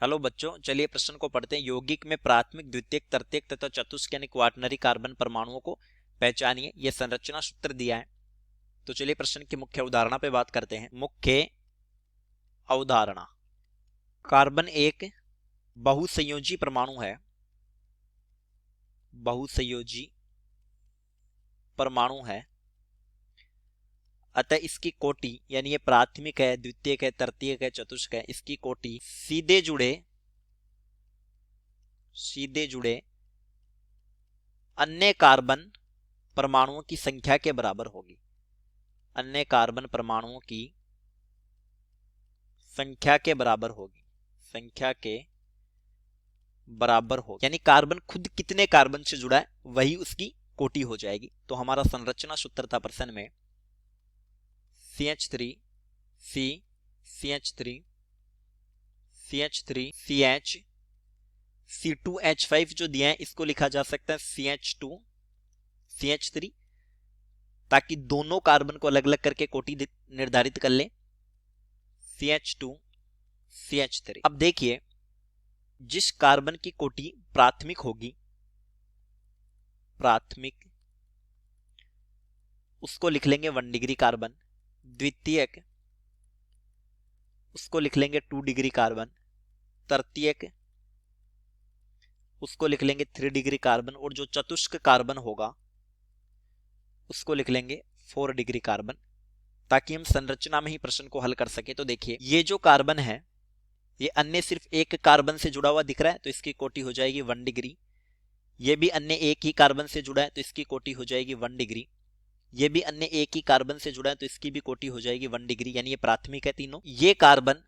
Hello बच्चों, चलिए प्रश्न को पढ़ते हैं। यौगिक में प्राथमिक, द्वितीयक, तृतीयक तथा चतुष्क यानी क्वाटरनरी कार्बन परमाणुओं को पहचानिए। यह संरचना सूत्र दिया है। तो चलिए प्रश्न की मुख्य अवधारणा पे बात करते हैं। मुख्य अवधारणा, कार्बन एक बहुसंयोजी परमाणु है। बहुसंयोजी परमाणु है, अतः इसकी कोटि यानी ये प्राथमिक है, द्वितीयक है, तृतीयक है, चतुष्क है, इसकी कोटि सीधे जुड़े अन्य कार्बन परमाणुओं की संख्या के बराबर होगी। अन्य कार्बन परमाणुओं की संख्या के बराबर होगी। यानी कार्बन खुद कितने कार्बन से जुड़ा है वही उसकी कोटि हो जाएगी। तो हमारा संरचना सूत्र था प्रश्न में CH3 C CH3 CH3 CH C2H5 जो दिया है इसको लिखा जा सकता है CH2 CH3, ताकि दोनों कार्बन को अलग अलग करके कोटि निर्धारित कर ले। CH2 CH3। अब देखिए, जिस कार्बन की कोटि प्राथमिक होगी, उसको लिख लेंगे 1 डिग्री कार्बन। द्वितीयक उसको लिख लेंगे 2 डिग्री कार्बन। तृतीयक उसको लिख लेंगे 3 डिग्री कार्बन। और जो चतुष्क कार्बन होगा उसको लिख लेंगे 4 डिग्री कार्बन, ताकि हम संरचना में ही प्रश्न को हल कर सके। तो देखिए, ये जो कार्बन है ये अन्य सिर्फ एक कार्बन से जुड़ा हुआ दिख रहा है, तो इसकी कोटि हो जाएगी 1 डिग्री। ये भी अन्य एक ही कार्बन से जुड़ा है, तो इसकी कोटि हो जाएगी 1 डिग्री। ये भी अन्य एक ही कार्बन से जुड़ा है, तो इसकी भी कोटि हो जाएगी 1 डिग्री, यानी ये प्राथमिक है तीनों। ये कार्बन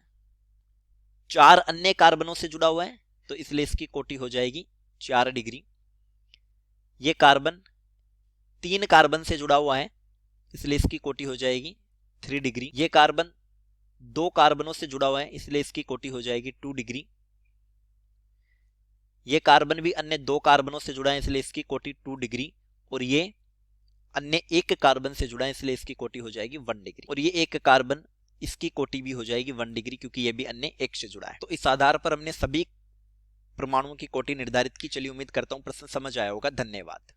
4 अन्य कार्बनों से जुड़ा हुआ है, तो इसलिए इसकी कोटि हो जाएगी 4 डिग्री। ये कार्बन 3 कार्बन से जुड़ा हुआ है, इसलिए इसकी कोटि हो जाएगी 3 डिग्री। ये कार्बन 2 कार्बनों से जुड़ा हुआ है, इसलिए इसकी कोटि हो जाएगी 2 डिग्री। ये कार्बन भी अन्य 2 कार्बनों से जुड़ा है, इसलिए इसकी कोटि 2 डिग्री। और ये अन्य एक कार्बन से जुड़ा है, इसलिए इसकी कोटि हो जाएगी 1 डिग्री। और ये एक कार्बन, इसकी कोटि भी हो जाएगी 1 डिग्री, क्योंकि ये भी अन्य एक से जुड़ा है। तो इस आधार पर हमने सभी परमाणुओं की कोटि निर्धारित की। चलिए, उम्मीद करता हूं प्रश्न समझ आया होगा। धन्यवाद।